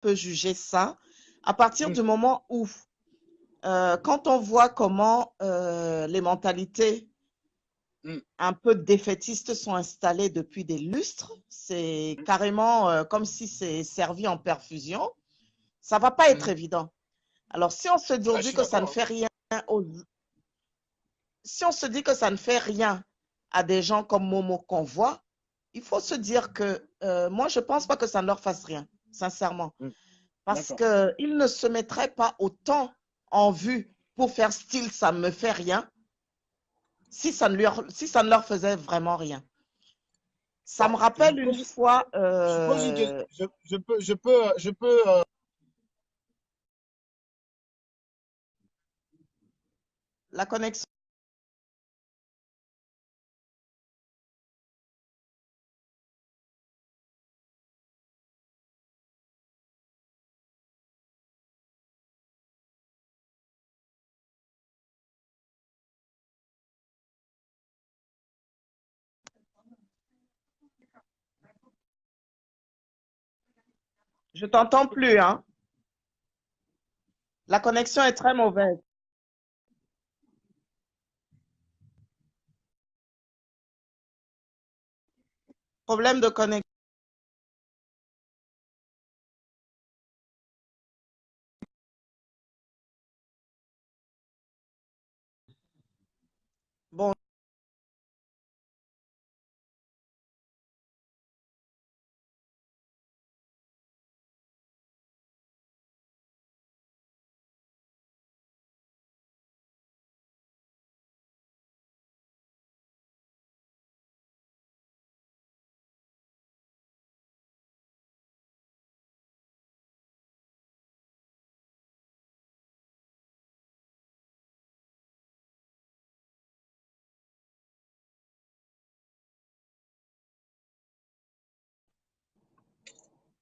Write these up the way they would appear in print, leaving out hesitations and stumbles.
peut juger ça à partir du moment où, quand on voit comment les mentalités un peu défaitistes sont installées depuis des lustres, c'est carrément comme si c'est servi en perfusion, ça va pas être évident. Alors, si on se dit que ça ne fait rien si on se dit que ça ne fait rien à des gens comme Momo qu'on voit, il faut se dire que moi, je ne pense pas que ça ne leur fasse rien, sincèrement. Parce qu'ils ne se mettraient pas autant en vue pour faire style ça ne me fait rien si ça ne leur faisait vraiment rien. Ça me rappelle une fois. Je pose une question. Je peux. La connexion. Je t'entends plus, hein. La connexion est très mauvaise. Problème de connexion. Bon,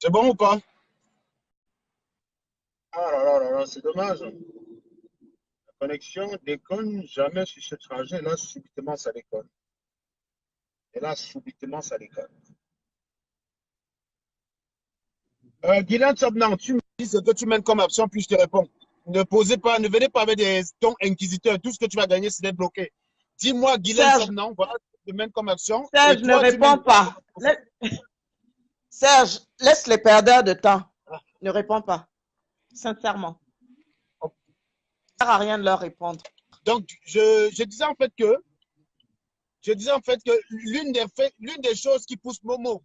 C'est bon ou pas? Ah là là, c'est dommage. La connexion déconne jamais sur ce trajet. Là, subitement, ça déconne. Et là, subitement, ça déconne. Guylaine Sabnan, tu me dis ce que tu mènes comme action, puis je te réponds. Ne venez pas avec des tons inquisiteurs. Tout ce que tu vas gagner, c'est d'être bloqué. Dis-moi, Guylaine Serge, Sabnan, voilà ce que tu mènes comme action. Et Serge, ne toi, tu réponds mènes quoi pas. Serge, laisse les perdeurs de temps. Ne réponds pas. Sincèrement. Ça ne sert à rien de leur répondre. Donc, je disais en fait que l'une des choses qui pousse Momo,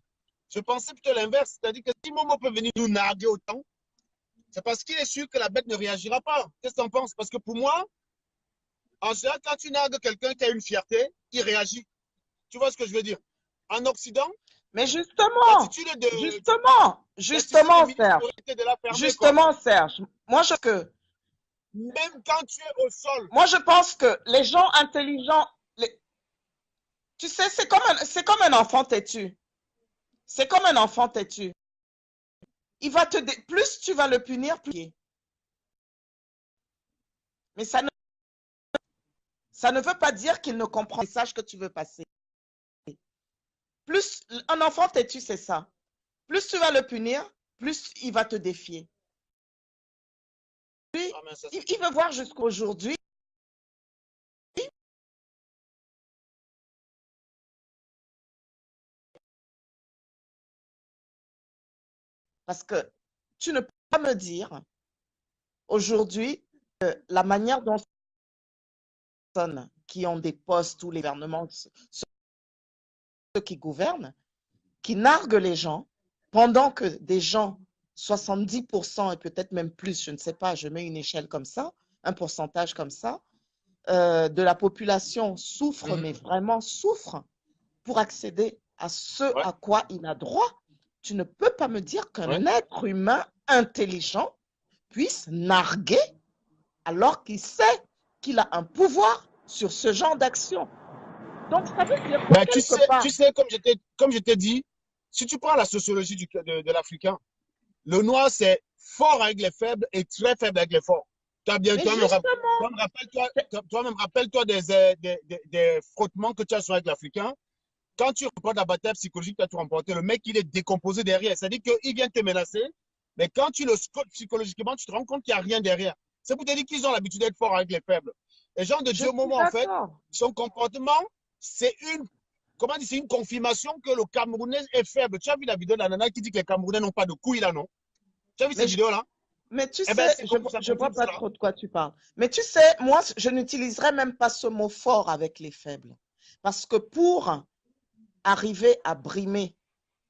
je pensais plutôt l'inverse, c'est-à-dire que si Momo peut venir nous narguer autant, c'est parce qu'il est sûr que la bête ne réagira pas. Qu'est-ce que tu en penses? Parce que pour moi, en général, quand tu nargues quelqu'un qui a une fierté, il réagit. Tu vois ce que je veux dire? En Occident, Mais justement, l'attitude des justement, ministres Serge, aurait été de la fermer, quoi. justement, Serge, Même quand tu es au sol. moi, je pense que les gens intelligents, tu sais, c'est comme un enfant têtu. C'est comme un enfant têtu. Plus tu vas le punir, plus. Mais ça ne veut pas dire qu'il ne comprend le message que tu veux passer. Plus un enfant têtu, c'est ça. Plus tu vas le punir, plus il va te défier. Lui, il veut voir jusqu'aujourd'hui. Parce que tu ne peux pas me dire aujourd'hui que la manière dont les personnes qui ont des postes ou les gouvernements, ceux qui gouvernent, qui narguent les gens, pendant que des gens, 70% et peut-être même plus, je ne sais pas, je mets une échelle comme ça, un pourcentage comme ça, de la population souffre, mais vraiment souffre, pour accéder à ce Ouais, à quoi il a droit. Tu ne peux pas me dire ouais. qu'un être humain intelligent puisse narguer alors qu'il sait qu'il a un pouvoir sur ce genre d'action. Donc, ça veut dire que Ben, quelque part, tu sais, comme je t'ai dit, si tu prends la sociologie de l'Africain, le noir, c'est fort avec les faibles et très faible avec les forts. mais justement, Toi-même, rappelle-toi des frottements que tu as sur avec l'Africain. Quand tu remportes la bataille psychologique que tu as remporté, le mec, il est décomposé derrière. C'est-à-dire qu'il vient te menacer. Mais quand tu le scotches psychologiquement, tu te rends compte qu'il n'y a rien derrière. C'est pour te dire qu'ils ont l'habitude d'être forts avec les faibles. Les gens de Je Dieu, suis Momo, en fait, d'accord. son comportement, c'est une, comment dire, c'est une confirmation que le Camerounais est faible. Tu as vu la vidéo de la nana qui dit que les Camerounais n'ont pas de couilles là, non? Tu as vu Mais cette vidéo-là? Mais tu Eh bien, sais, ça je vois confirme pas cela. trop de quoi tu parles. Mais tu sais, moi, je n'utiliserai même pas ce mot fort avec les faibles. Parce que pour arriver à brimer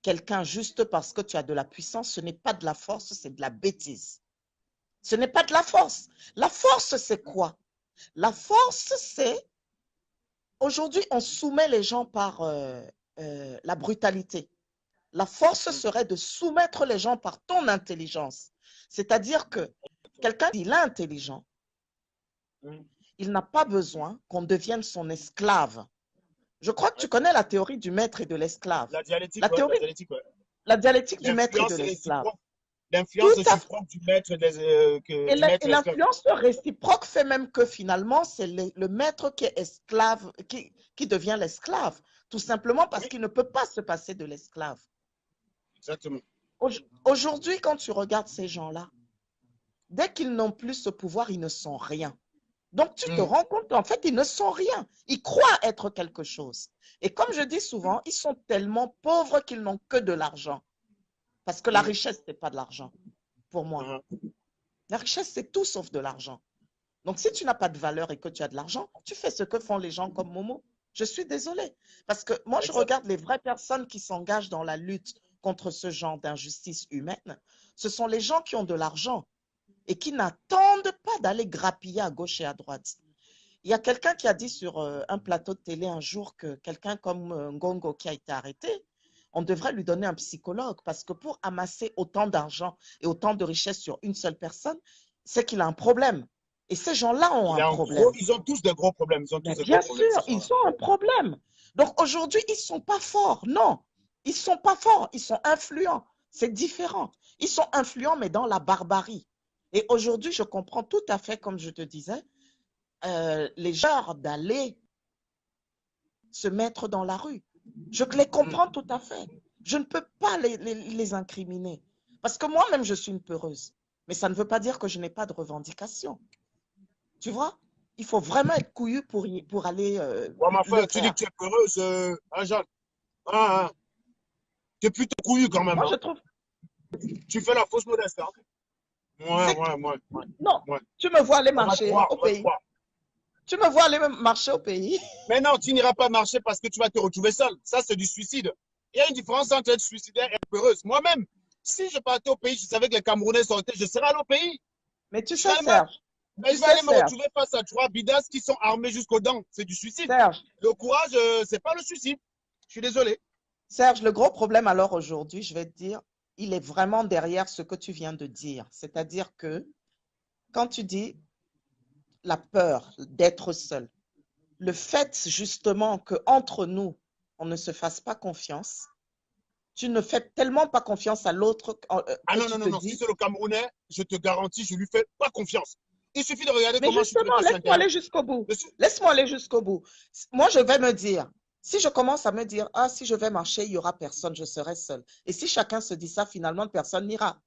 quelqu'un juste parce que tu as de la puissance, ce n'est pas de la force, c'est de la bêtise. Ce n'est pas de la force. La force, c'est quoi? La force, c'est aujourd'hui, on soumet les gens par la brutalité. La force serait de soumettre les gens par ton intelligence. C'est-à-dire que quelqu'un, il est intelligent, il n'a pas besoin qu'on devienne son esclave. Je crois que tu connais la théorie du maître et de l'esclave. La dialectique, La ouais, la théorie, dialectique, ouais. la dialectique du maître et de L'influence l'esclave. réciproque. L'influence Tout à fait. réciproque du maître Et du maître et l'esclave. l'influence réciproque fait même que finalement, c'est le maître qui est esclave, qui devient l'esclave. Tout simplement parce Oui, qu'il ne peut pas se passer de l'esclave. exactement. Aujourd'hui, quand tu regardes ces gens-là, dès qu'ils n'ont plus ce pouvoir, ils ne sont rien. Donc, tu te Mm. rends compte, en fait, ils ne sont rien. Ils croient être quelque chose. Et comme je dis souvent, ils sont tellement pauvres qu'ils n'ont que de l'argent. Parce que la Mm. richesse, ce n'est pas de l'argent, pour moi. Uh-huh. La richesse, c'est tout sauf de l'argent. Donc, si tu n'as pas de valeur et que tu as de l'argent, tu fais ce que font les gens comme Momo. Je suis désolée. Parce que moi, je Exact. regarde les vraies personnes qui s'engagent dans la lutte contre ce genre d'injustice humaine. Ce sont les gens qui ont de l'argent et qui n'attendent pas d'aller grappiller à gauche et à droite. Il y a quelqu'un qui a dit sur un plateau de télé un jour que quelqu'un comme Ngongo qui a été arrêté, on devrait lui donner un psychologue parce que pour amasser autant d'argent et autant de richesse sur une seule personne, c'est qu'il a un problème. Et ces gens-là ont Il un a un gros, problème. ils ont tous des gros problèmes. Ils ont tous Mais des gros bien problèmes, sûr, ces ils gens-là. ont un problème. Donc aujourd'hui, ils ne sont pas forts. Non, ils ne sont pas forts. Ils sont influents. C'est différent. Ils sont influents, mais dans la barbarie. Et aujourd'hui, je comprends tout à fait, comme je te disais, les genres d'aller se mettre dans la rue. Je les Mm. comprends tout à fait. Je ne peux pas les incriminer. Parce que moi-même, je suis une peureuse. Mais ça ne veut pas dire que je n'ai pas de revendications. Tu vois? Il faut vraiment être couillu pour aller Ouais, ma le frère, tu dis que faire. tu es peureuse, hein, Jean? Hein, hein. Tu es plutôt couillu quand même, Moi, hein? je trouve, Tu fais la fausse modeste, hein? Ouais, c'est ouais, ouais, ouais, non, ouais. tu me vois aller On va te marcher croire, au on va te pays. croire. Tu me vois aller marcher au pays. Mais non, tu n'iras pas marcher parce que tu vas te retrouver seul. Ça, c'est du suicide. Il y a une différence entre être suicidaire et être peureuse. Moi-même, si je partais au pays, je savais que les Camerounais sortaient, je serais allé au pays. Mais tu Je sais, serais mal. Serge, Mais tu je vais sais, aller me Serge, retrouver face à trois bidasses qui sont armés jusqu'aux dents. C'est du suicide. Serge, Le courage, c'est pas le suicide. Je suis désolé. Serge, le gros problème alors aujourd'hui, je vais te dire, il est vraiment derrière ce que tu viens de dire. C'est-à-dire que quand tu dis la peur d'être seul, le fait justement qu'entre nous, on ne se fasse pas confiance, tu ne fais tellement pas confiance à l'autre Ah que non, tu non, te non, non. Si dis, c'est le Camerounais, je te garantis, je lui fais pas confiance. Il suffit de regarder mais comment je suis justement, traité sur laisse-moi Internet. aller jusqu'au bout. Je suis- Laisse-moi aller jusqu'au bout. Moi, je vais me dire, si je commence à me dire, ah, si je vais marcher, il n'y aura personne, je serai seul. Et si chacun se dit ça, finalement, personne n'ira.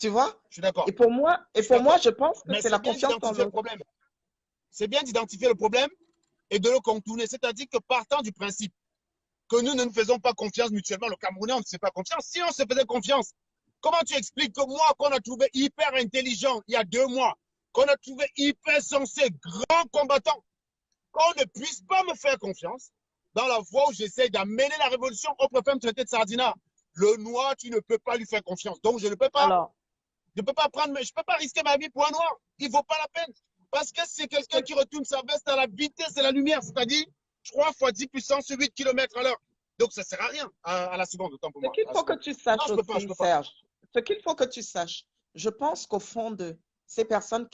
Tu vois? je suis d'accord. Et Je suis pour moi, d'accord. je pense que Mais c'est la c'est bien confiance en d'identifier le l'autre. problème. C'est bien d'identifier le problème et de le contourner. C'est-à-dire que partant du principe que nous ne nous faisons pas confiance mutuellement, le Camerounais, on ne se fait pas confiance. Si on se faisait confiance, comment tu expliques que moi, qu'on a trouvé hyper intelligent il y a 2 mois, qu'on a trouvé hyper sensé, grand combattant, qu'on ne puisse pas me faire confiance dans la voie où j'essaie d'amener la révolution, on préfère me traiter de sardinat. Le noir, tu ne peux pas lui faire confiance. Donc, je ne peux pas. Alors, Je ne peux pas prendre, je peux pas risquer ma vie pour un noir. Il ne vaut pas la peine. Parce que c'est quelqu'un qui retourne sa veste à la vitesse et la lumière, c'est-à-dire 3 fois 10 puissance 8 km à l'heure. Donc, ça ne sert à rien à la seconde, autant pour ce moi. qu'il faut que tu Non, saches je ne peux pas, je aussi, ne peux pas. Serge, ce qu'il faut que tu saches, je pense qu'au fond de ces personnes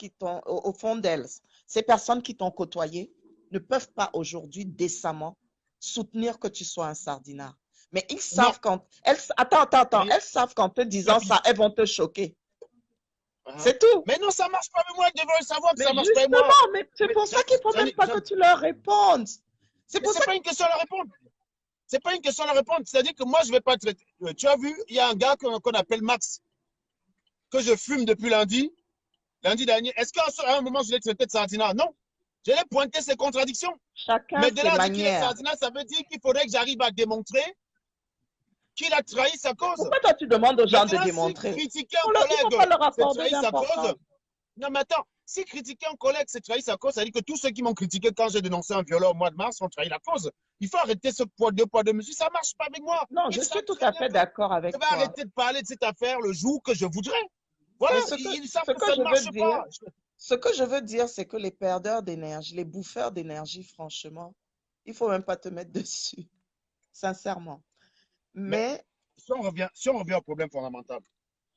au fond d'elles, ces personnes qui t'ont côtoyé ne peuvent pas aujourd'hui décemment soutenir que tu sois un sardinat. Mais ils Non. savent attends, elles savent qu'en te disant Rapidement. ça, elles vont te choquer. Uh-huh. C'est tout. Mais non, ça ne marche pas. Mais moi, je devrais savoir que Mais ça ne marche pas. Et moi, justement, mais c'est mais pour ça qu'il ne faut même pas que Jeanne, tu leur répondes. C'est mais pour ce n'est ça pas une question à la répondre. C'est pas une question à la répondre. C'est-à-dire que moi, je ne vais pas traiter. Tu as vu, il y a un gars qu'on appelle Max. que je fume depuis lundi dernier. Est-ce qu'à un moment, je l'ai traité de sardinat? Non. Je l'ai pointé ses contradictions. Chacun Mais de ses là à dire qu'il est manières. sardinat, ça veut dire qu'il faudrait que j'arrive à démontrer qu'il a trahi sa cause. Pourquoi toi tu demandes aux gens de Maintenant, si démontrer? critiquer un Il ne faut pas collègue, leur c'est accorder trahir sa cause. d'importance. Non, mais attends, si critiquer un collègue, c'est trahir sa cause, ça veut dire que tous ceux qui m'ont critiqué quand j'ai dénoncé un violeur au mois de mars ont trahi la cause. Il faut arrêter ce poids, deux mesures. Ça ne marche pas avec moi. Non, Ils je savent suis tout très à bien fait que d'accord je avec vais toi. arrêter de parler de cette affaire le jour que je voudrais. Voilà, Mais ils savent ce que que ça je ne veux marche dire, pas. ce que je veux dire, c'est que les perdeurs d'énergie, les bouffeurs d'énergie, franchement, il faut même pas te mettre dessus, sincèrement. Mais Mais, si on revient au problème fondamental,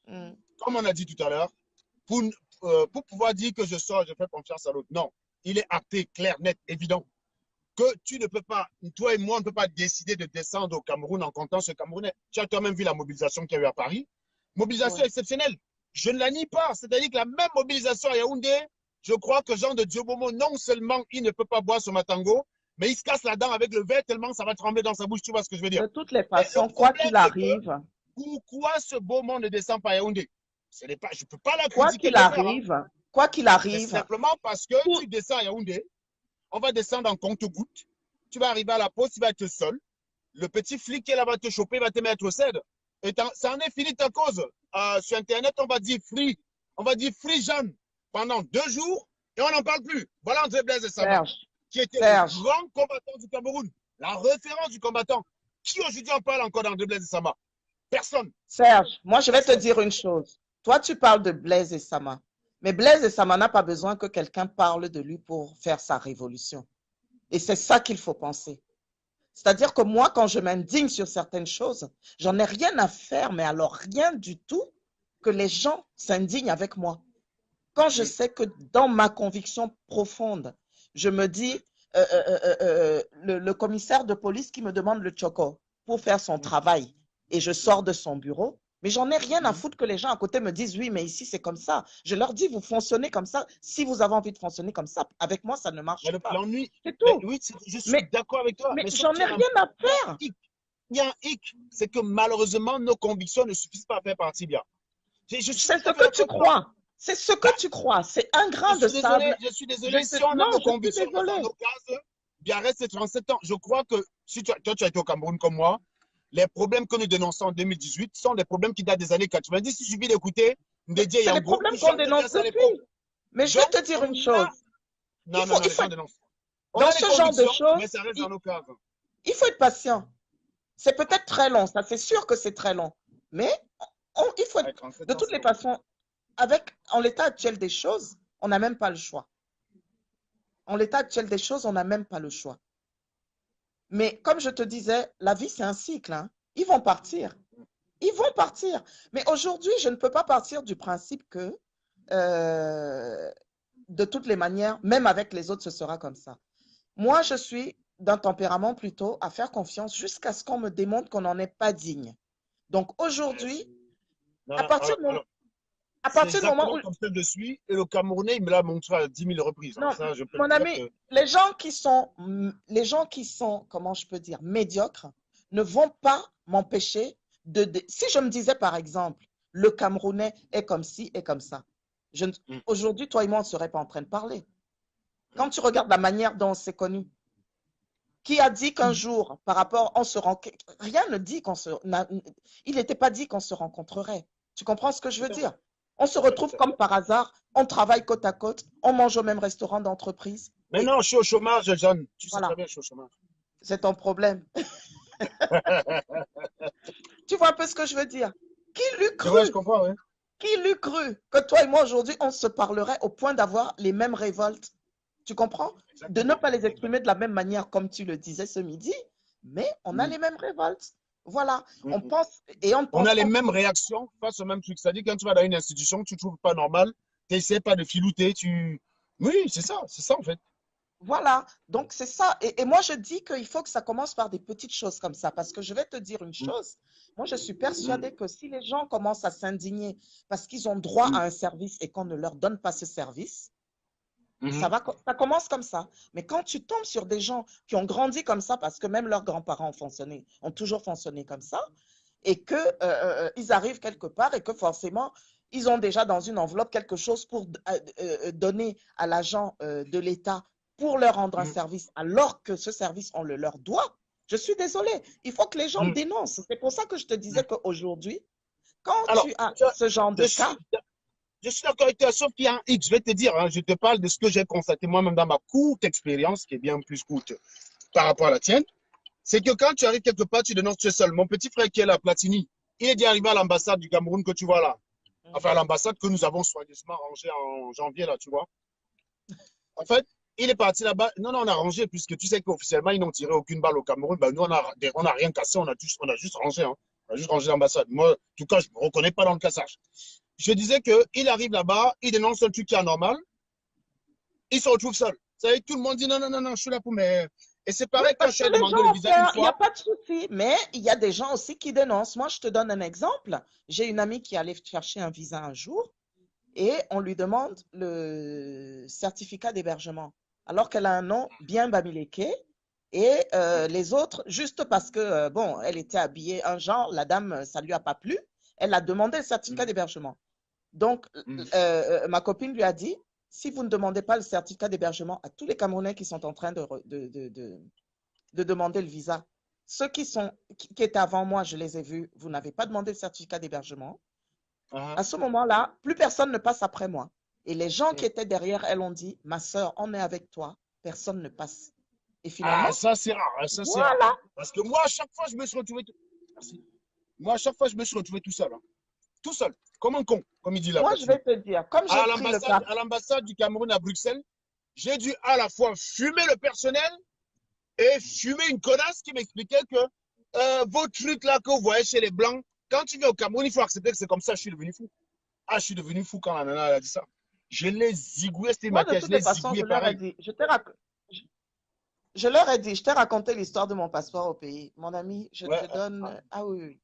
hmm, comme on a dit tout à l'heure, pour, pour pouvoir dire que je sors, je fais confiance à l'autre, non. Il est acté, clair, net, évident, que tu ne peux pas, toi et moi, on ne peut pas décider de descendre au Cameroun en comptant ce Camerounais. Tu as toi-même vu la mobilisation qu'il y a eu à Paris. Mobilisation ouais. exceptionnelle. Je ne la nie pas. C'est-à-dire que la même mobilisation à Yaoundé, je crois que Jean de Diobomo, non seulement il ne peut pas boire ce matango, mais il se casse la dent avec le verre tellement ça va trembler dans sa bouche. Tu vois ce que je veux dire? De toutes les Mais le façons, quoi problème, qu'il c'est que arrive, pourquoi ce beau monde ne descend pas à Yaoundé? Je ne peux pas la critiquer de le faire. Hein. quoi qu'il C'est arrive, simplement parce que tout- tu descends à Yaoundé, on va descendre en compte-gouttes. Tu vas arriver à la poste, tu vas être seul. Le petit flic qui est là va te choper, va te mettre au cèdre. Et ça en est fini ta cause. Sur Internet, on va dire free. On va dire free Jeanne pendant 2 jours et on n'en parle plus. Voilà André Blaise et Sama, Serge, qui était le Serge, grand combattant du Cameroun, la référence du combattant. Qui aujourd'hui en parle encore d'André Blaise et Sama? Personne. Serge, moi je vais te Personne. dire une chose. Toi, tu parles de Blaise et Sama. Mais Blaise et Sama n'a pas besoin que quelqu'un parle de lui pour faire sa révolution. Et c'est ça qu'il faut penser. C'est-à-dire que moi, quand je m'indigne sur certaines choses, j'en ai rien à faire, mais alors rien du tout, que les gens s'indignent avec moi. Quand je sais que dans ma conviction profonde, je me dis, le commissaire de police qui me demande le choco pour faire son travail et je sors de son bureau, mais j'en ai rien à foutre que les gens à côté me disent, oui, mais ici c'est comme ça. Je leur dis, vous fonctionnez comme ça. Si vous avez envie de fonctionner comme ça, avec moi, ça ne marche pas. L'ennui, C'est tout. oui, je suis Mais, d'accord avec toi, mais mais sauf j'en ai qu'il y a rien à un faire. hic. Il y a un hic, c'est que malheureusement, nos convictions ne suffisent pas à faire partie bien. Je suis C'est tout ce à fait que tu d'accord avec toi. crois. C'est ce que tu crois. C'est un grain de sable. Je suis désolé, si on a Non, nos je suis convictions dans désolée. nos cases, bien reste 37 ans. Je crois que si toi, tu as été au Cameroun comme moi, les problèmes que nous dénonçons en 2018 sont des problèmes qui datent des années 90. Il suffit d'écouter Ndédié C'est les Yango problèmes qui qu'on chantait bien dénonce ça à l'époque. depuis. Mais je vais Donc, te dire une on chose. a. Non, non, non, Il les faut gens être, dénoncent. On dans a des ce genre de convictions, mais choses, ça reste dans nos cases. il faut être patient. C'est peut-être très long, ça c'est sûr que c'est très long. Mais il faut être, Ouais, 37 de ans, toutes c'est les long. façons, en l'état actuel des choses, on n'a même pas le choix. En l'état actuel des choses, on n'a même pas le choix. Mais comme je te disais, la vie c'est un cycle. Hein. Ils vont partir. Ils vont partir. Mais aujourd'hui, je ne peux pas partir du principe que euh, de toutes les manières, même avec les autres, ce sera comme ça. Moi, je suis d'un tempérament plutôt à faire confiance jusqu'à ce qu'on me démontre qu'on n'en est pas digne. Donc aujourd'hui, Non, à non, partir du moment, à c'est partir du moment exactement où... comme ça que je suis. Et le Camerounais, il me l'a montré à 10 000 reprises. Hein. Non, Ça, je peux mon le dire ami, que. les gens qui sont, comment je peux dire, médiocres, ne vont pas m'empêcher Si je me disais, par exemple, le Camerounais est comme ci et comme ça, Mm, aujourd'hui, toi et moi, on ne serait pas en train de parler. Quand tu regardes la manière dont on s'est connus, qui a dit qu'un jour, par rapport, rien ne dit il n'était pas dit qu'on se rencontrerait. Tu comprends ce que je veux tout à fait. dire? On se Tout à fait, retrouve tout à comme fait. par hasard, on travaille côte à côte, on mange au même restaurant d'entreprise. Mais Et non, je suis au chômage, Jeanne. Tu sais très voilà, bien, je suis au chômage. c'est ton problème. Tu vois un peu ce que je veux dire? Qui l'eût C'est vrai, je cru? comprends, oui. Qui l'eût cru que toi et moi aujourd'hui, on se parlerait au point d'avoir les mêmes révoltes? Tu comprends? De ne Exactement. pas les exprimer Exactement. de la même manière comme tu le disais ce midi, mais on a Mm, les mêmes révoltes. Voilà, mm, on mm. pense et on ne On pense a les pas. mêmes réactions face au même truc. C'est-à-dire, quand tu vas dans une institution, tu ne trouves pas normal, tu n'essaies pas de filouter. Oui, c'est ça, en fait. Voilà, donc c'est ça. Et moi, je dis qu'il faut que ça commence par des petites choses comme ça, parce que je vais te dire une Mm, chose. Moi, je suis mm, persuadée que si les gens commencent à s'indigner parce qu'ils ont droit mm, à un service et qu'on ne leur donne pas ce service, mhm. ça commence comme ça. Mais quand tu tombes sur des gens qui ont grandi comme ça, parce que même leurs grands-parents ont toujours fonctionné comme ça, et qu'ils arrivent quelque part et que forcément, Ils ont déjà dans une enveloppe quelque chose pour donner à l'agent de l'État pour leur rendre un service, alors que ce service, on le leur doit. Je suis désolée. Il faut que les gens dénoncent. C'est pour ça que je te disais qu'aujourd'hui, quand Alors, tu as ce genre de je cas, suis, je suis d'accord avec toi, sauf qu'il y a un X. Je vais te dire, hein, je te parle de ce que j'ai constaté moi-même dans ma courte expérience, qui est bien plus courte par rapport à la tienne. C'est que quand tu arrives quelque part, tu dénonces, tu es seul. Mon petit frère qui est là, Platini, il est déjà arrivé à l'ambassade du Cameroun que tu vois là. Enfin, à l'ambassade que nous avons soigneusement rangée en janvier, là, tu vois. En fait, il est parti là-bas. Non, non, on a rangé, puisque tu sais qu'officiellement, ils n'ont tiré aucune balle au Cameroun. Ben, nous, on a rien cassé, on a juste rangé. Hein. On a juste rangé l'ambassade. Moi, en tout cas, je ne me reconnais pas dans le cassage. Je disais qu'il arrive là-bas, il dénonce un truc qui est anormal, il se retrouve seul. Vous savez, tout le monde dit non, non, non, non, je suis là pour mes. Et c'est oui, pareil quand parce je que suis les demandé le gens ont visa une peur, il n'y a fois. pas de souci. Mais il y a des gens aussi qui dénoncent. Moi, je te donne un exemple. J'ai une amie qui allait chercher un visa un jour et on lui demande le certificat d'hébergement, alors qu'elle a un nom bien bamiléké. Et les autres, juste parce que, bon, elle était habillée un genre, la dame, ça ne lui a pas plu, elle a demandé le certificat d'hébergement. Donc, ma copine lui a dit, si vous ne demandez pas le certificat d'hébergement à tous les Camerounais qui sont en train de demander le visa, ceux qui étaient avant moi, je les ai vus, vous n'avez pas demandé le certificat d'hébergement. À ce moment-là, plus personne ne passe après moi. Et les gens qui étaient derrière elle ont dit, ma soeur, on est avec toi, personne ne passe. Et Ah, finalement, ça c'est rare, hein, ça c'est rare. voilà. Parce que moi, à chaque fois, je me suis retrouvé. Merci. Moi, à chaque fois, je me suis retrouvé tout seul. Hein. Tout seul, comme un con, comme il dit la Moi, je Platine. vais te dire, comme j'ai pris le cas, À l'ambassade du Cameroun à Bruxelles, j'ai dû à la fois fumer le personnel et fumer une connasse qui m'expliquait que vos trucs là que vous voyez chez les Blancs, quand tu viens au Cameroun, il faut accepter que c'est comme ça. Je suis devenu fou. Ah, je suis devenu fou quand la nana elle a dit ça. Je l'ai zigouillé, c'était moi, de maquillage, je toutes les l'ai façons, zigouillé je leur ai pareil. dit, je leur ai dit, je t'ai raconté l'histoire de mon passeport au pays. Mon ami, je Ouais, te donne, ah oui, oui.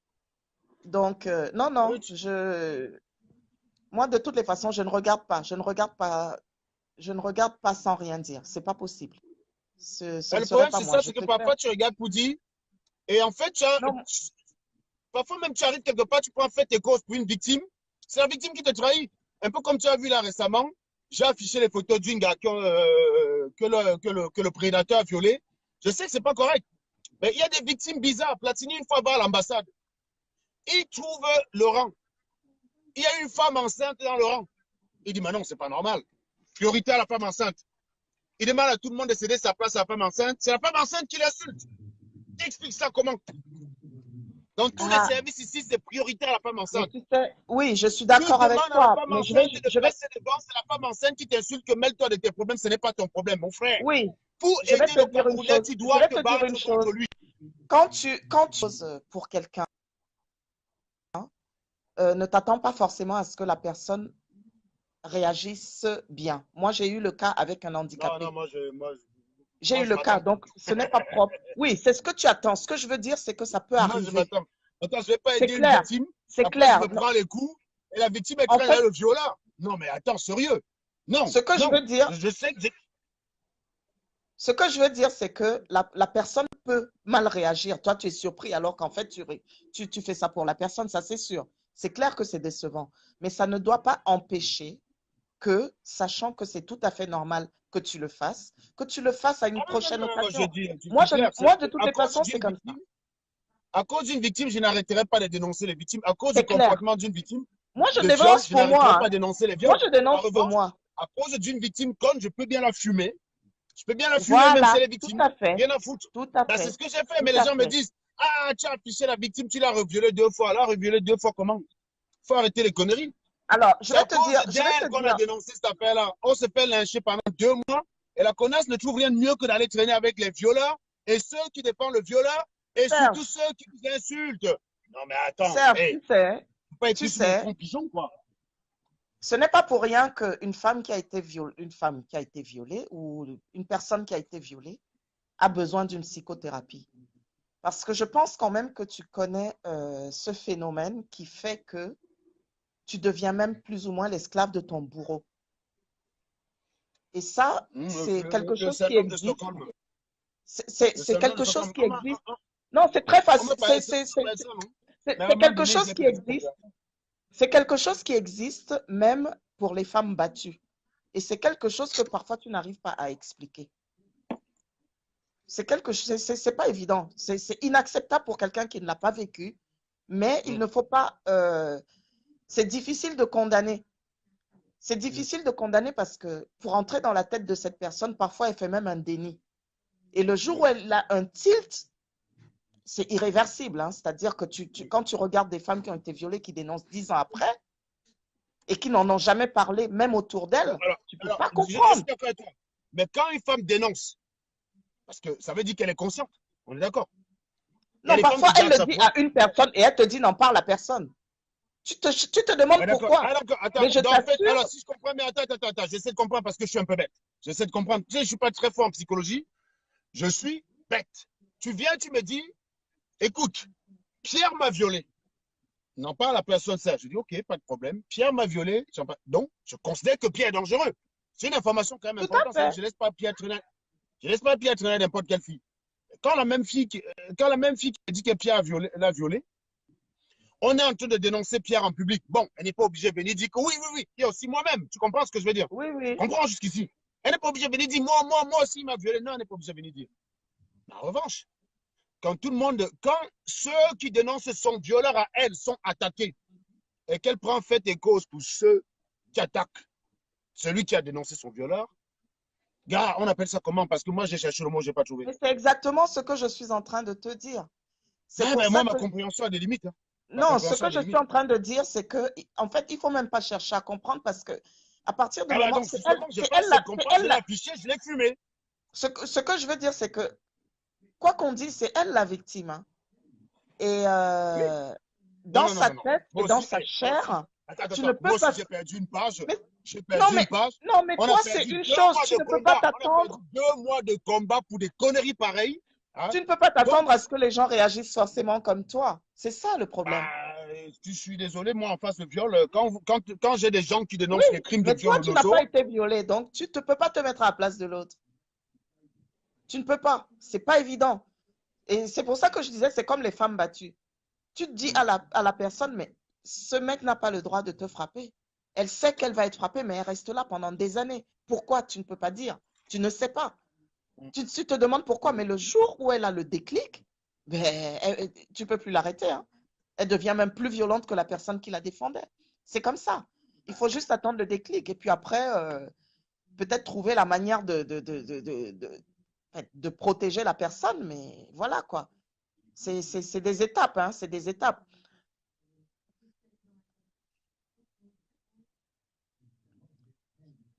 Donc, non, non, oui, moi, de toutes les façons, je ne regarde pas, je ne regarde pas sans rien dire. C'est pas possible. Ce mais ne le serait problème, pas c'est moi. ça, Je c'est que préfère. parfois tu regardes pour dire, et en fait, Non, parfois même tu arrives quelque part, tu prends en fait tes causes pour une victime, c'est la victime qui te trahit. Un peu comme tu as vu là récemment, j'ai affiché les photos d'une gars que le prédateur a violé. Je sais que c'est pas correct, mais il y a des victimes bizarres. Platini, une fois va à l'ambassade, il trouve Laurent. Il y a une femme enceinte dans le rang. Il dit, mais non, c'est pas normal. Priorité à la femme enceinte. Il demande à tout le monde de céder sa place à la femme enceinte. C'est la femme enceinte qui l'insulte. T'expliques ça comment? Dans tous les ah, services ici, c'est priorité à la femme mais enceinte. tu sais, oui, je suis Tu d'accord avec demandes à la toi, femme mais enceinte de je vais, passer devant, c'est la femme enceinte qui t'insulte que mêle-toi de tes problèmes, ce n'est pas ton problème, mon frère. oui, Pour je vais aider te le dire une Camerounais, chose. tu Je dois vais te te dire une battre contre chose. lui. Quand tu poses pour quelqu'un, ne t'attends pas forcément à ce que la personne réagisse bien. Moi, j'ai eu le cas avec un Non, non, handicapé. J'ai moi, eu je le cas, m'attends. donc ce n'est pas propre. Oui, c'est ce que tu attends. Ce que je veux dire, c'est que ça peut Moi, je arriver. m'attends. Attends, je ne vais pas C'est aider une clair. victime. C'est Après, je me clair. prends les coups et la victime est En train d'aller fait, le violeur. Non, mais attends, sérieux. Non, ce que je non. veux dire, Je sais que ce que je veux dire, c'est que la personne peut mal réagir. Toi, tu es surpris alors qu'en fait, tu fais ça pour la personne, ça c'est sûr. C'est clair que c'est décevant. Mais ça ne doit pas empêcher que, sachant que c'est tout à fait normal que tu le fasses à une ah non, non, prochaine non, non, je occasion. dis, tu Moi, dis clair. moi, de toutes À les cause façons, c'est d'une comme ça. victime, à cause d'une victime, je n'arrêterai pas de dénoncer les victimes. À cause du C'est clair. comportement d'une victime Moi, je de viol, dénonce je pour n'arrêterai moi. pas Hein. de dénoncer les Moi, viols. je En dénonce pour revanche, moi. à cause d'une victime, comme je peux bien la fumer, je peux bien la fumer même si Voilà, elle est tout victime. à fait. Rien à foutre. Tout à Ben, c'est fait. ce que j'ai fait, Tout mais les à gens me fait. disent, ah, tu as affiché la victime, tu l'as reviolée 2 fois. Alors, reviolée 2 fois comment? Faut arrêter les conneries. Alors, C'est à cause je vais te d'elle qu'on a dire, dénoncé cette affaire-là. On se fait lyncher pendant 2 mois et la connasse ne trouve rien de mieux que d'aller traîner avec les violeurs et ceux qui défendent le violeur et surtout Serge, ceux qui nous insultent. Non, mais attends, Serge, hey, faut pas être tu plus mon sais, front pigeon, quoi. ce n'est pas pour rien qu'une femme qui a été violée, une femme qui a été violée ou une personne qui a été violée a besoin d'une psychothérapie. Parce que je pense quand même que tu connais ce phénomène qui fait que tu deviens même plus ou moins l'esclave de ton bourreau. Et ça, c'est quelque Le chose qui syndrome de existe. Stockholm. Le C'est syndrome de quelque chose Stockholm. qui existe. Non, c'est très On facile. m'a parlé de ça, non? Mais à un C'est moment quelque donné, chose j'ai qui pris existe. compréhension. C'est quelque chose qui existe même pour les femmes battues. Et c'est quelque chose que parfois tu n'arrives pas à expliquer. C'est quelque chose, c'est pas évident. C'est inacceptable pour quelqu'un qui ne l'a pas vécu, mais il Mm. ne faut pas. C'est difficile de condamner. C'est Mm. difficile de condamner parce que pour entrer dans la tête de cette personne, parfois elle fait même un déni. Et le jour où Mm. elle a un tilt, c'est irréversible, hein. C'est-à-dire que quand tu regardes des femmes qui ont été violées, qui dénoncent 10 ans après et qui n'en ont jamais parlé, même autour d'elles, tu ne peux pas Je suis comprendre. d'accord avec toi. Mais quand une femme dénonce, parce que ça veut dire qu'elle est consciente, on est d'accord. Il y a Non, des femmes parfois qui elle gardent le ça dit pour elles. à une personne et elle te dit n'en parle à personne. Tu te demandes Ah, d'accord. pourquoi. Ah, d'accord. Mais Attends, je donc, en fait, t'assure, alors si je comprends, mais attends, j'essaie de comprendre parce que je suis un peu bête. J'essaie de comprendre. Tu sais, je ne suis pas très fort en psychologie. Je suis bête. Tu viens, tu me dis, écoute, Pierre m'a violé. Non, pas la personne ça. Je dis, ok, pas de problème. Pierre m'a violé. Donc, je considère que Pierre est dangereux. C'est une information quand même tout à importante. C'est-à-dire que fait. je ne laisse pas Pierre traîner. Je laisse pas Pierre traîner n'importe quelle fille. Quand la même fille qui dit que Pierre l'a violé, on est en train de dénoncer Pierre en public. Bon, elle n'est pas obligée de venir dire que oui, oui, oui. Il y a aussi moi-même. Tu comprends ce que je veux dire? Oui, Tu oui. comprends jusqu'ici? Elle n'est pas obligée de venir dire moi aussi, il m'a violé. Non, elle n'est pas obligée de venir dire. En revanche, quand ceux qui dénoncent son violeur à elle sont attaqués et qu'elle prend fait et cause pour ceux qui attaquent celui qui a dénoncé son violeur, gars, on appelle ça comment? Parce que moi, j'ai cherché le mot, je n'ai pas trouvé. Mais c'est exactement ce que je suis en train de te dire. C'est Ah, pour ben, ça moi, ma que compréhension a des limites. Hein. Ma non, ce compréhension que a des je suis limites. en train de dire, c'est que, en fait, il faut même pas chercher à comprendre parce que, à partir du Ah, ben, moment, donc, justement, je pense que c'est comprendre, je elle, l'ai affiché, je l'ai fumé. ce que je veux dire, c'est que, quoi qu'on dise, c'est elle la victime, hein. Et Oui. dans sa Non. tête et Moi dans aussi, sa moi aussi. chair, tu ne Attends. peux Moi aussi, pas. j'ai perdu une page. Mais, J'ai non, perdu une mais, page. non, mais On a toi, c'est perdu une deux chose, mois tu de ne peux pas combat. On a perdu t'attendre, 2 mois de combat pour des conneries pareilles. Hein. tu ne peux pas Donc, t'attendre à ce que les gens réagissent forcément comme toi. C'est ça le problème. bah, je suis désolé, moi, en face de viol, quand j'ai des gens qui Oui, dénoncent les crimes de mais toi, viol ou tu n'as pas d'auto, été violé, donc tu ne peux pas te mettre à la place de l'autre. Tu ne peux pas. C'est pas évident. Et c'est pour ça que je disais, c'est comme les femmes battues. Tu te dis à la personne, mais ce mec n'a pas le droit de te frapper. Elle sait qu'elle va être frappée, mais elle reste là pendant des années. Pourquoi? Tu ne peux pas dire. Tu ne sais pas. Tu te demandes pourquoi, mais le jour où elle a le déclic, ben, tu ne peux plus l'arrêter, hein. Elle devient même plus violente que la personne qui la défendait. C'est comme ça. Il faut juste attendre le déclic. Et puis après, peut-être trouver la manière de protéger la personne, mais voilà quoi. C'est des étapes, hein, c'est des étapes.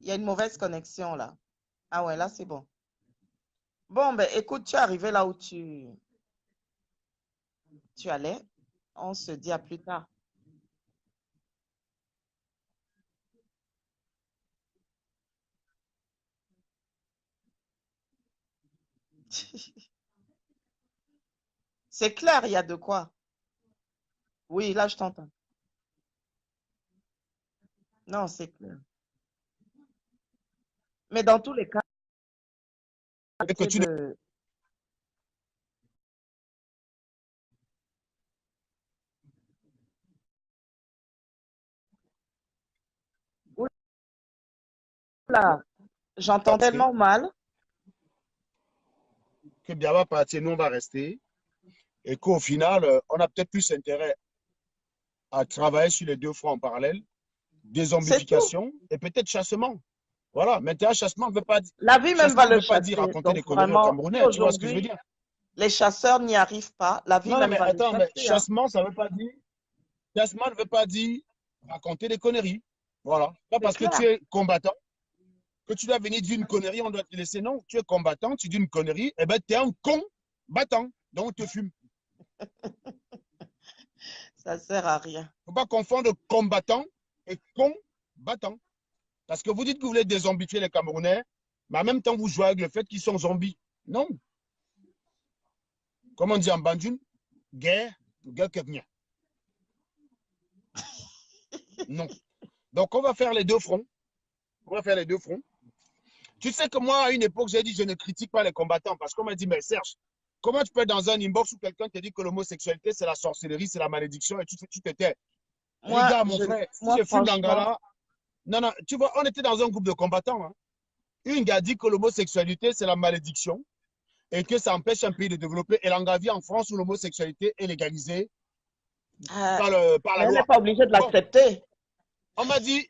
Il y a une mauvaise connexion là. Ah ouais, là c'est bon. Bon, ben écoute, tu es arrivé là où tu allais. On se dit à plus tard. C'est clair, il y a de quoi. Oui, là je t'entends. Non, c'est clair. Mais dans tous les cas, et que c'est tu ne de... Oula, j'entends partir, tellement mal. que bien va partir, nous on va rester, et qu'au final, on a peut-être plus intérêt à travailler sur les deux fronts en parallèle, C'est tout. dézombification et peut-être chassement. Voilà, maintenant, La vie même va chassement ne le veut pas dire chasser. raconter des Donc conneries aux vraiment, si Camerounais, tu vois ce que je veux aujourd'hui, dire? les chasseurs n'y arrivent pas, la vie Non, non, même mais va le attends, mais chasser, hein. chassement, ça veut pas dire, chassement ne veut pas dire raconter des conneries. Voilà. Pas C'est parce que tu clair. es combattant que tu dois venir dire une connerie, on doit te laisser. Non, tu es combattant, tu dis une connerie, eh ben, tu es un con battant, donc on te fume. Ça sert à rien. Il ne faut pas confondre combattant et combattant. Parce que vous dites que vous voulez dézombifier les Camerounais, mais en même temps, vous jouez avec le fait qu'ils sont zombies. Non. Comme on dit en Bandjoun, guerre, guerre que vient. Non. Donc, on va faire les deux fronts. On va faire les deux fronts. Tu sais que moi, à une époque, j'ai dit je ne critique pas les combattants parce qu'on m'a dit, mais Serge, comment tu peux être dans un inbox où quelqu'un te dit que l'homosexualité, c'est la sorcellerie, c'est la malédiction et tu te tais. Moi, Regarde, mon frère, si moi, je fume franchement, l'angala, non, non, tu vois, on était dans un groupe de combattants. Hein. Une gars dit que l'homosexualité, c'est la malédiction et que ça empêche un pays de développer. Et l'Angavi en France où l'homosexualité est légalisée euh, par la mais elle n'est loi. pas obligée de Bon, l'accepter. on m'a dit,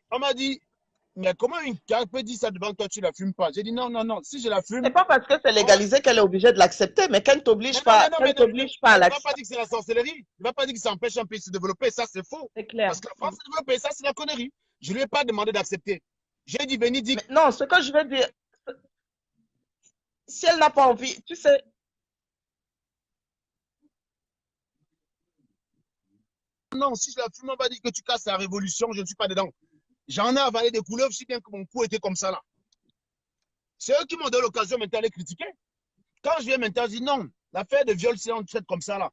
mais comment une gars peut dire ça devant toi, tu la fumes pas? J'ai dit non, non, non, si je la C'est fume, pas parce que c'est on va... légalisé qu'elle est obligée de l'accepter, mais Mais non, mais non, qu'elle t'oblige pas à mais ne va pas l'accepter. dire que c'est la sorcellerie. Ne va pas dire que ça empêche un pays de se développer. Ça, c'est faux. C'est clair. Parce que la France s'est développée, ça, c'est la connerie. Je ne lui ai pas demandé d'accepter. J'ai dit, Bénédicte, Mais non, ce que je veux dire, si elle n'a pas envie, tu sais, non, si je la fume, on va dire que tu casses la révolution, je ne suis pas dedans. J'en ai avalé des couleuvres, si bien que mon cou était comme ça là. C'est eux qui m'ont donné l'occasion maintenant d'aller critiquer. Quand je viens maintenant, je dis non, l'affaire de viol, c'est on traite comme ça là.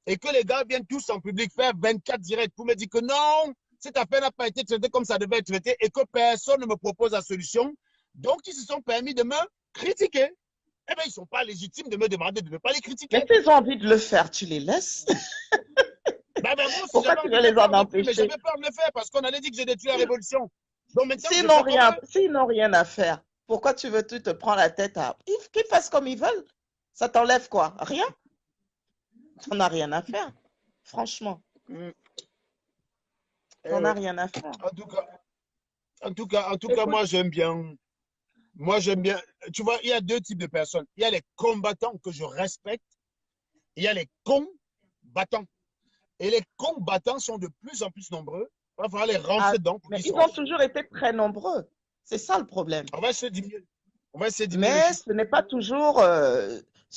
Et que les gars viennent tous en public faire 24 directs pour me dire que non, cette affaire n'a pas été traitée comme ça devait être traité et que personne ne me propose la solution. Donc, ils se sont permis de me critiquer. Eh bien, ils ne sont pas légitimes de me demander de ne pas les critiquer. mais s'ils ont envie de le faire, tu les laisses. Ben, moi, si Pourquoi j'avais tu envie veux de le les faire en non plus, mais empêcher? j'avais peur de le faire parce qu'on allait dire que j'ai détruit la révolution. Donc maintenant, je fais S'ils comme eux. n'ont rien à faire, pourquoi tu te prends la tête à... Qu'ils fassent comme ils veulent. Ça t'enlève quoi? Rien. T'en as rien à faire. Franchement, Eh t'en as ouais. rien à faire. En tout cas, Écoute, moi, j'aime bien. Moi, j'aime bien. Tu vois, il y a deux types de personnes. Il y a les combattants que je respecte. Il y a les combattants. Et les combattants sont de plus en plus nombreux. Il va falloir les ah, rentrer dedans pour mais qu'ils ils ont sortent. toujours été très nombreux. C'est ça le problème. On va essayer de diminuer. On va essayer de diminuer les Mais chiffres. ce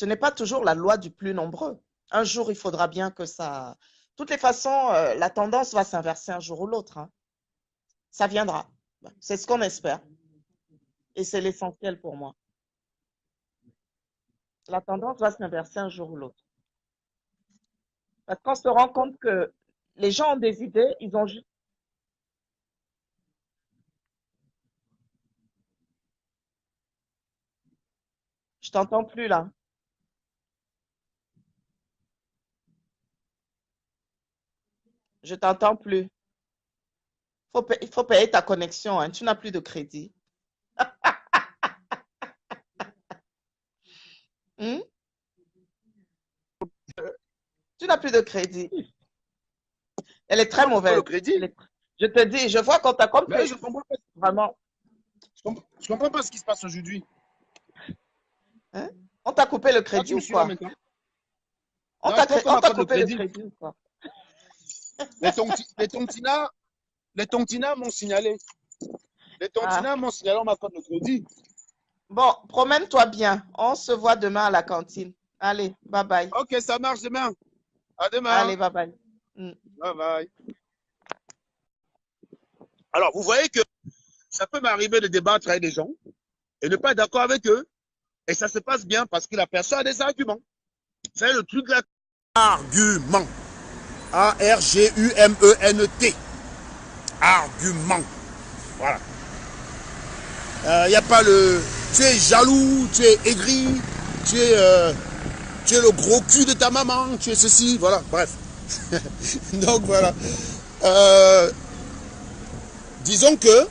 n'est pas toujours la loi du plus nombreux. Un jour, il faudra bien que ça. De toutes les façons, la tendance va s'inverser un jour ou l'autre, hein. Ça viendra. C'est ce qu'on espère. Et c'est l'essentiel pour moi. La tendance va s'inverser un jour ou l'autre. Parce qu'on se rend compte que les gens ont des idées, ils ont juste. Je t'entends plus là. Je t'entends plus. Il faut payer ta connexion, hein. Tu n'as plus de crédit. Hmm? Tu n'as plus de crédit. Elle est très Le mauvaise. crédit. Je te dis, je vois quand t'as comme Mais je ne comprends pas. vraiment. Je comprends pas ce qui se passe aujourd'hui. Hein? On t'a coupé le Toi, crédit tu me ou suis là quoi? maintenant. Non, il faut qu'on On t'a m'accorde le coupé le crédit. crédit ou quoi? Les, les tontinas m'ont signalé. Les Ah. tontinas m'ont signalé, on m'accorde le crédit. Bon, promène-toi bien. On se voit demain à la cantine. Allez, bye bye. Ok, ça marche demain. À demain. Allez, bye bye. Hmm. Bye bye. Alors, vous voyez que ça peut m'arriver de débattre avec des gens et ne pas être d'accord avec eux. Et ça se passe bien parce que la personne a des arguments. C'est le truc là. Argument. A-R-G-U-M-E-N-T. Argument. Voilà. Il n'y a pas le... Tu es jaloux, tu es aigri, tu es le gros cul de ta maman, tu es ceci, voilà, bref. Donc voilà. Euh, disons que,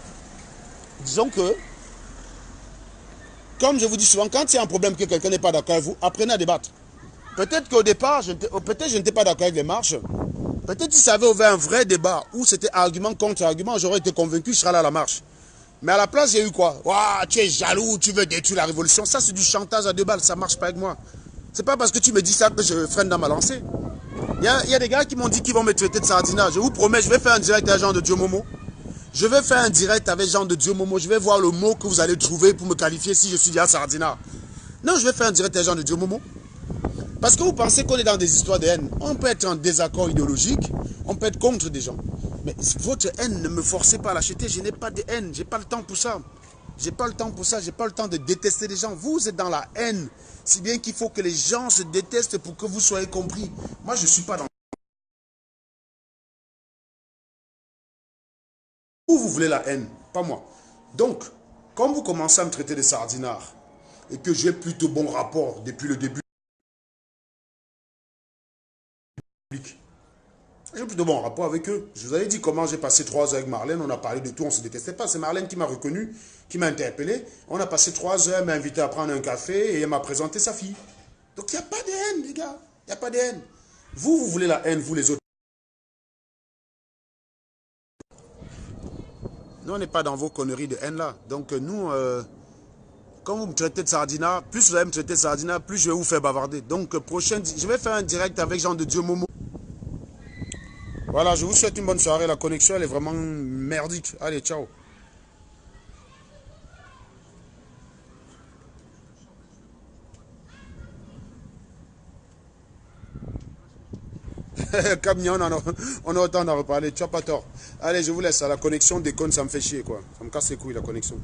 comme je vous dis souvent, quand il y a un problème que quelqu'un n'est pas d'accord avec vous, apprenez à débattre. Peut-être qu'au départ, peut-être je n'étais pas d'accord avec les marches. Peut-être si ça avait ouvert un vrai débat où c'était argument contre argument, j'aurais été convaincu, je serais là à la marche. Mais à la place, j'ai eu quoi? Ouah, tu es jaloux, tu veux détruire la révolution. Ça, c'est du chantage à deux balles, ça ne marche pas avec moi. C'est pas parce que tu me dis ça que je freine dans ma lancée. Il y a des gars qui m'ont dit qu'ils vont me traiter de sardinat. Je vous promets, je vais faire un direct avec Jean de Dieu Momo. Je vais faire un direct avec Jean de Dieu Momo. Je vais voir le mot que vous allez trouver pour me qualifier si je suis déjà sardinat. Non, je vais faire un direct avec Jean de Dieu Momo. Parce que vous pensez qu'on est dans des histoires de haine. On peut être en désaccord idéologique, on peut être contre des gens. Mais votre haine, ne me forcez pas à l'acheter. Je n'ai pas de haine, je n'ai pas le temps pour ça. J'ai pas le temps pour ça, j'ai pas le temps de détester les gens. Vous êtes dans la haine. Si bien qu'il faut que les gens se détestent pour que vous soyez compris. Moi, je ne suis pas dans... Vous voulez la haine, pas moi. Donc, quand vous commencez à me traiter de sardinard et que j'ai plutôt bon rapport depuis le début, J'ai plus de bons rapports avec eux. Je vous avais dit comment j'ai passé 3 heures avec Marlène. On a parlé de tout, on ne se détestait pas. C'est Marlène qui m'a reconnu, qui m'a interpellé. On a passé 3 heures, elle m'a invité à prendre un café et elle m'a présenté sa fille. Donc il n'y a pas de haine, les gars. Il n'y a pas de haine. Vous voulez la haine, vous les autres. Nous, on n'est pas dans vos conneries de haine là. Donc nous, quand vous me traitez de Sardina, plus vous allez me traiter de Sardina, plus je vais vous faire bavarder. Donc prochaine, je vais faire un direct avec Jean de Dieu Momo. Voilà, je vous souhaite une bonne soirée. La connexion, elle est vraiment merdique. Allez, ciao. Camion, on a autant d'en reparler. Tu n'as pas tort. Allez, je vous laisse. La connexion déconne, ça me fait chier, quoi. Ça me casse les couilles, la connexion.